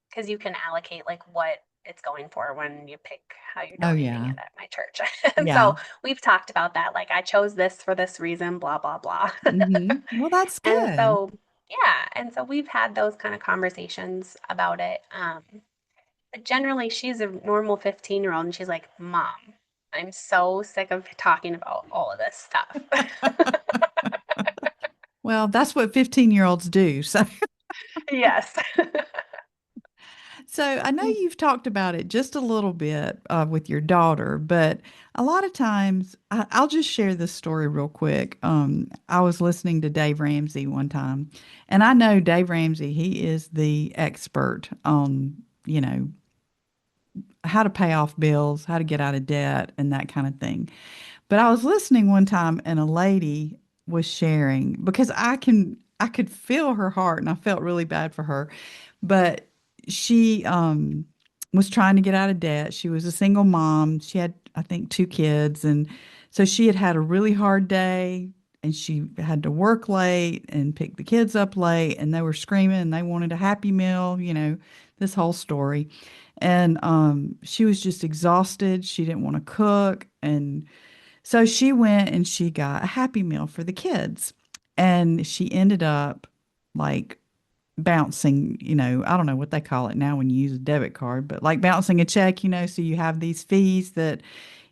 B: Because you can allocate like what it's going for when you pick how you're
A: Oh
B: donating
A: yeah.
B: it at my church. And
A: Yeah.
B: so we've talked about that. Like, I chose this for this reason, blah, blah, blah.
A: Well, that's
B: And
A: good.
B: so, yeah. And so we've had those kind of conversations about it. But generally, she's a normal 15-year-old and she's like, Mom, I'm so sick of talking about all of this stuff.
A: Well, that's what 15-year-olds do. So
B: Yes.
A: so I know you've talked about it just a little bit with your daughter, but a lot of times I'll just share this story real quick. I was listening to Dave Ramsey one time, and I know Dave Ramsey, he is the expert on, you know, how to pay off bills, how to get out of debt, and that kind of thing. But I was listening one time and a lady was sharing because I could feel her heart and I felt really bad for her. But she was trying to get out of debt. She was a single mom. She had, I think, two kids, and so she had had a really hard day, and she had to work late and pick the kids up late, and they were screaming and they wanted a Happy Meal, this whole story. And she was just exhausted. She didn't want to cook, and so she went and she got a Happy Meal for the kids. And she ended up like bouncing, I don't know what they call it now when you use a debit card, but like bouncing a check, so you have these fees that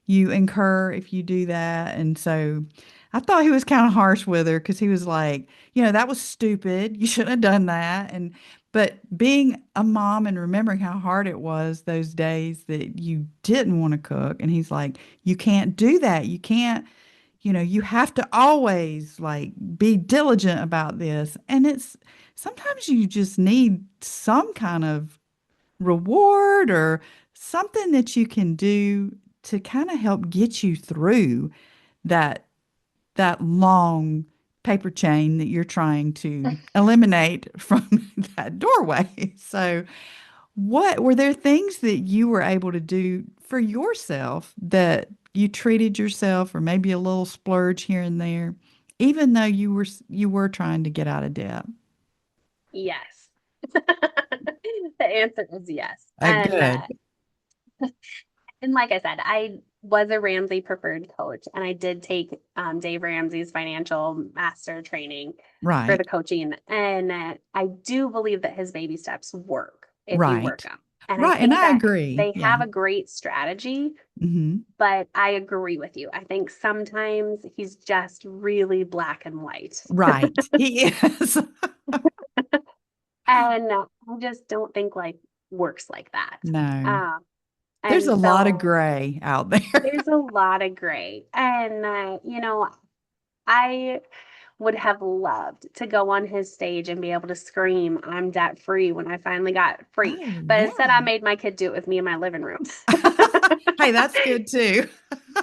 A: you incur if you do that. And so I thought he was kind of harsh with her because he was like, that was stupid. You shouldn't have done that. But being a mom and remembering how hard it was those days that you didn't want to cook, and he's like, you can't do that. You can't. you have to always like be diligent about this. And it's sometimes you just need some kind of reward or something that you can do to kind of help get you through that that long paper chain that you're trying to eliminate from that doorway. So, what were there things that you were able to do for yourself that you treated yourself or maybe a little splurge here and there, even though you were trying to get out of debt?
B: Yes. The answer is yes.
A: Good.
B: And like I said, I was a Ramsey preferred coach, and I did take Dave Ramsey's financial master training for the
A: Right.
B: coaching. And I do believe that his baby steps work if you work
A: Right.
B: them. And I
A: Right. And
B: think
A: I
B: that
A: agree.
B: they
A: Yeah.
B: have a great strategy,
A: Hmm.
B: but I agree with you. I think sometimes he's just really black and white.
A: Right. He is.
B: And I just don't think life works like that.
A: No.
B: Um,
A: There's
B: and
A: a lot of
B: so
A: gray out there.
B: there's a lot of gray. And, I would have loved to go on his stage and be able to scream, I'm debt free when I finally got free.
A: Oh,
B: But
A: yeah.
B: instead, I made my kid do it with me in my living room.
A: Hey, that's good too.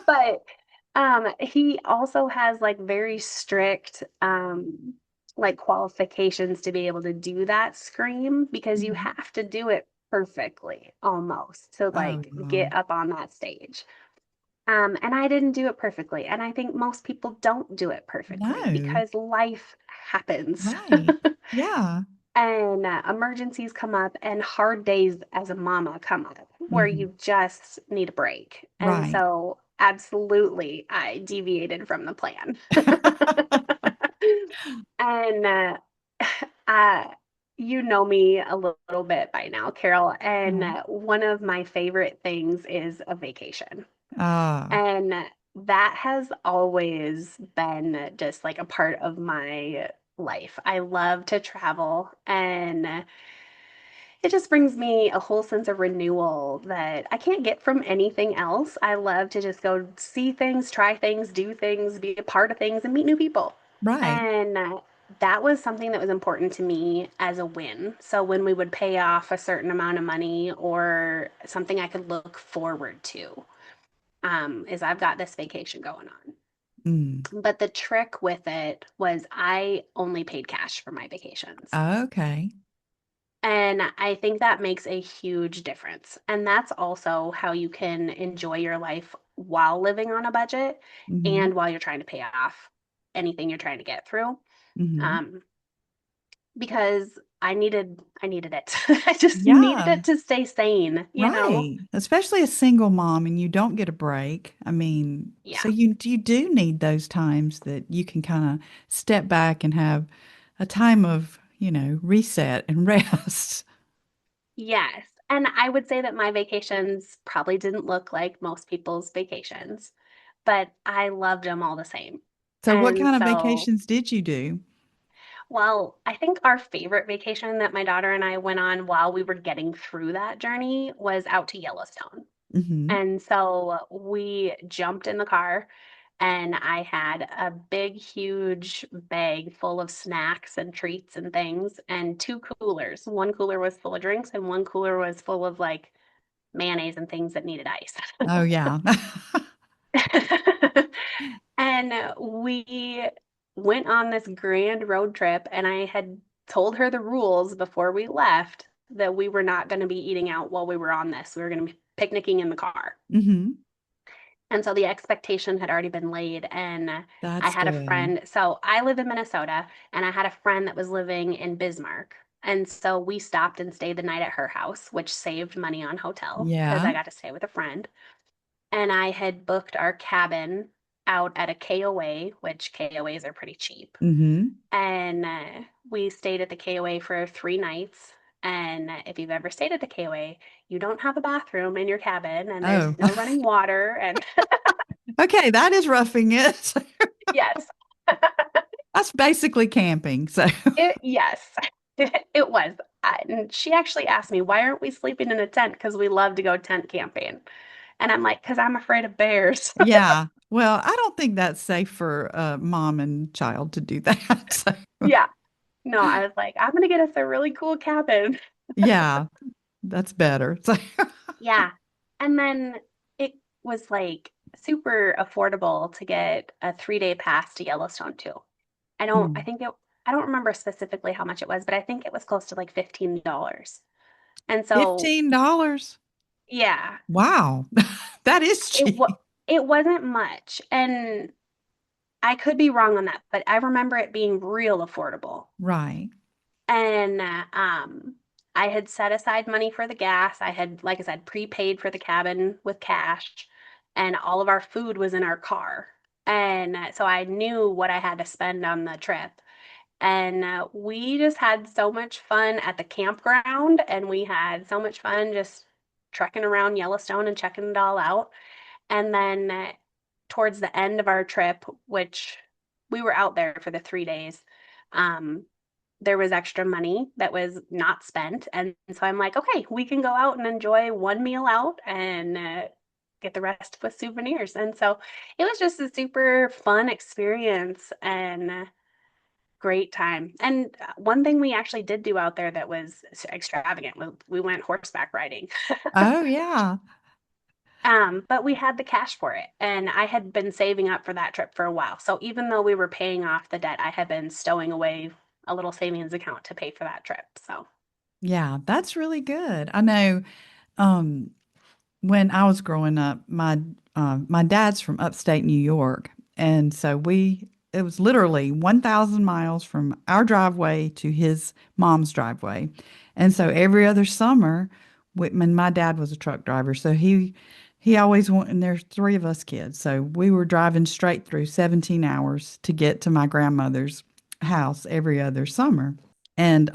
B: But he also has like very strict like qualifications to be able to do that scream because you
A: Mhm.
B: have to do it perfectly almost to
A: Oh,
B: like
A: wow.
B: get up on that stage. And I didn't do it perfectly. And I think most people don't do it perfectly
A: No.
B: because life happens.
A: Right. Yeah.
B: And emergencies come up, and hard days as a mama come up where
A: Hmm.
B: you just need a break. And
A: Right.
B: so, absolutely, I deviated from the plan. And uh, you know me a little bit by now, Carol. And
A: Right.
B: one of my favorite things is a vacation.
A: Ah,
B: And that has always been just like a part of my life. I love to travel, and it just brings me a whole sense of renewal that I can't get from anything else. I love to just go see things, try things, do things, be a part of things, and meet new people.
A: right.
B: And that was something that was important to me as a win. So when we would pay off a certain amount of money or something I could look forward to, is I've got this vacation going on.
A: Mm.
B: But the trick with it was I only paid cash for my vacations.
A: Okay.
B: And I think that makes a huge difference. And that's also how you can enjoy your life while living on a budget
A: Hmm.
B: and while you're trying to pay off anything you're trying to get through.
A: Hmm.
B: Um, because I needed it. I just needed
A: Yeah.
B: it to stay sane, you know?
A: Right. Especially a single mom and you don't get a break. I mean, so
B: Yeah.
A: you do need those times that you can kind of step back and have a time of, reset and rest.
B: Yes. And I would say that my vacations probably didn't look like most people's vacations, but I loved them all the same.
A: So what
B: And
A: kind of
B: so,
A: vacations did you do?
B: well, I think our favorite vacation that my daughter and I went on while we were getting through that journey was out to Yellowstone.
A: Hmm.
B: And so we jumped in the car, and I had a big, huge bag full of snacks and treats and things, and two coolers. One cooler was full of drinks, and one cooler was full of like mayonnaise and things that needed ice.
A: Oh, yeah.
B: And we went on this grand road trip, and I had told her the rules before we left that we were not going to be eating out while we were on this. We were going to be picnicking in the car.
A: Hmm.
B: And so the expectation had already been laid. And I
A: That's
B: had a
A: good.
B: friend. So I live in Minnesota, and I had a friend that was living in Bismarck. And so we stopped and stayed the night at her house, which saved money on hotel because
A: Yeah.
B: I got to stay with a friend. And I had booked our cabin out at a KOA, which KOAs are pretty cheap.
A: Hmm.
B: And we stayed at the KOA for 3 nights. And if you've ever stayed at the KOA, you don't have a bathroom in your cabin, and there's
A: Oh,
B: no running water. And
A: okay. That is roughing it.
B: yes,
A: That's basically camping. So,
B: yes, it was. And she actually asked me, why aren't we sleeping in a tent? Because we love to go tent camping. And I'm like, because I'm afraid of bears.
A: yeah. Well, I don't think that's safe for mom and child to do that. So,
B: Yeah. No, I was like, I'm gonna get us a really cool cabin.
A: yeah, that's better. So,
B: Yeah. And then it was like super affordable to get a 3-day pass to Yellowstone too. I
A: mm,
B: think I don't remember specifically how much it was, but I think it was close to like $15. And so,
A: $15.
B: yeah,
A: Wow. That is
B: it wa
A: cheap.
B: it wasn't much. And I could be wrong on that, but I remember it being real affordable.
A: Right.
B: And I had set aside money for the gas. I had, like I said, prepaid for the cabin with cash, and all of our food was in our car. And so I knew what I had to spend on the trip. And we just had so much fun at the campground, and we had so much fun just trekking around Yellowstone and checking it all out. And then towards the end of our trip, which we were out there for the 3 days, um, there was extra money that was not spent. And so I'm like, okay, we can go out and enjoy one meal out and get the rest with souvenirs. And so it was just a super fun experience and great time. And one thing we actually did do out there that was extravagant, we went horseback riding.
A: Oh, yeah.
B: But we had the cash for it, and I had been saving up for that trip for a while. So even though we were paying off the debt, I had been stowing away a little savings account to pay for that trip. So,
A: Yeah, that's really good. I know um when I was growing up, my dad's from upstate New York, and so we it was literally 1,000 miles from our driveway to his mom's driveway, and so every other summer, Whitman, my dad was a truck driver, so he always went, and there's three of us kids, so we were driving straight through 17 hours to get to my grandmother's house every other summer, and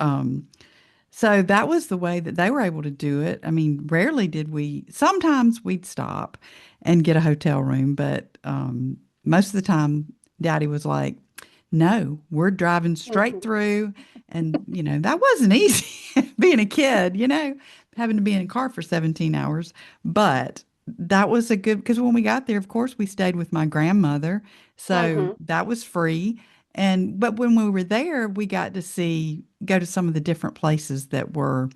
A: so that was the way that they were able to do it. I mean, rarely did we, sometimes we'd stop and get a hotel room, but most of the time, Daddy was like, no, we're driving straight
B: mhm,
A: through. And, that wasn't easy being a kid, having to be in a car for 17 hours. But that was a good, because when we got there, of course, we stayed with my grandmother. So
B: mhm,
A: that was free. But when we were there, we got to go to some of the different places that were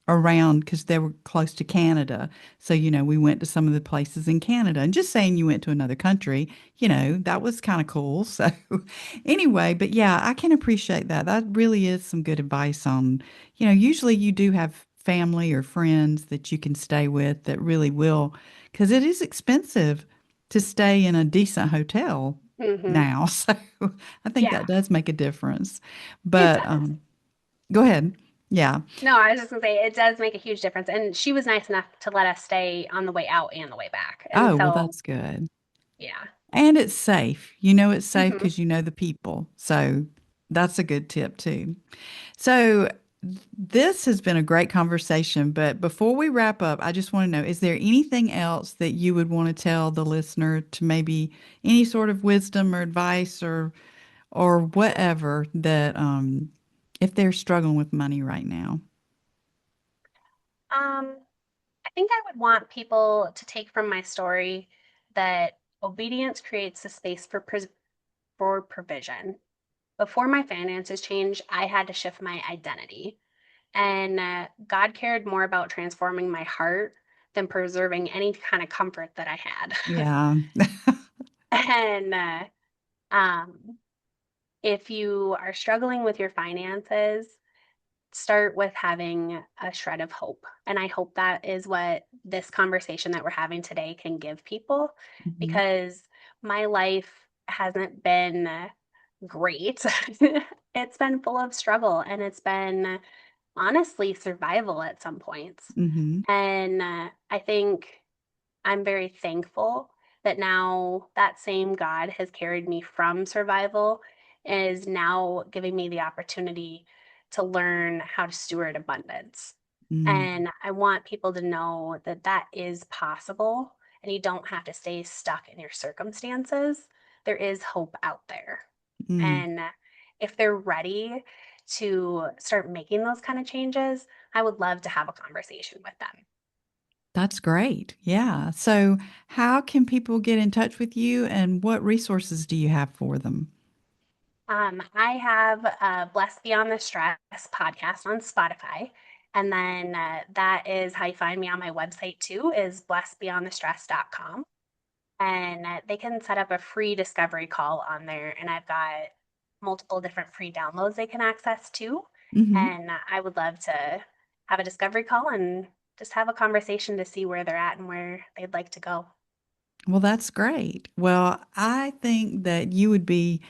A: around because they were close to Canada. So, we went to some of the places in Canada. And just saying you went to another country, that was kind of cool. So, anyway, but yeah, I can appreciate that. That really is some good advice on, usually you do have family or friends that you can stay with that really will, because it is expensive to stay in a decent hotel
B: mhm.
A: now. So I think that
B: Yeah,
A: does make a difference.
B: it
A: But
B: does.
A: go ahead. Yeah.
B: No, I was just gonna say it does make a huge difference. And she was nice enough to let us stay on the way out and the way back. And
A: Oh, well,
B: so,
A: that's good.
B: yeah.
A: And it's safe. It's safe
B: Hmm.
A: because you know the people. So that's a good tip too. So this has been a great conversation, but before we wrap up, I just want to know, is there anything else that you would want to tell the listener to maybe any sort of wisdom or advice or whatever that if they're struggling with money right now?
B: I think I would want people to take from my story that obedience creates a space for provision. Before my finances changed, I had to shift my identity. And God cared more about transforming my heart than preserving any kind of comfort that I had.
A: Yeah.
B: And um, if you are struggling with your finances, start with having a shred of hope. And I hope that is what this conversation that we're having today can give people
A: Mhm.
B: because my life hasn't been great. It's been full of struggle and it's been honestly survival at some points.
A: Mhm.
B: And I think I'm very thankful that now that same God has carried me from survival and is now giving me the opportunity to learn how to steward abundance.
A: Mm.
B: And I want people to know that that is possible and you don't have to stay stuck in your circumstances. There is hope out there.
A: Mm.
B: And if they're ready to start making those kind of changes, I would love to have a conversation with them.
A: That's great. Yeah. So, how can people get in touch with you and what resources do you have for them?
B: I have Blessed Beyond the Stress podcast on Spotify. And then that is how you find me on my website too, is blessedbeyondthestress.com. And they can set up a free discovery call on there. And I've got multiple different free downloads they can access too.
A: Hmm.
B: And I would love to have a discovery call and just have a conversation to see where they're at and where they'd like to go.
A: Well, that's great. Well, I think that you would be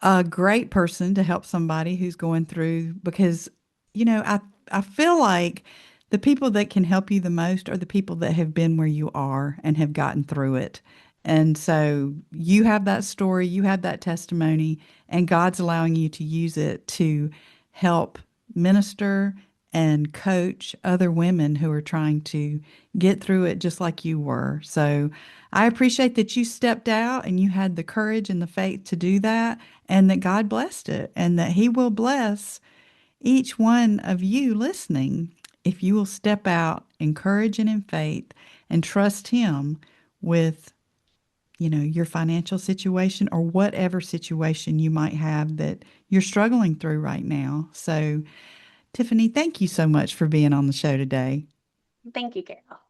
A: a great person to help somebody who's going through because I feel like the people that can help you the most are the people that have been where you are and have gotten through it. And so you have that story, you have that testimony, and God's allowing you to use it to help minister and coach other women who are trying to get through it just like you were. So I appreciate that you stepped out and you had the courage and the faith to do that, and that God blessed it, and that He will bless each one of you listening if you will step out in courage and in faith and trust Him with, your financial situation or whatever situation you might have that you're struggling through right now. So, Tiffany, thank you so much for being on the show today.
B: Thank you, Carol.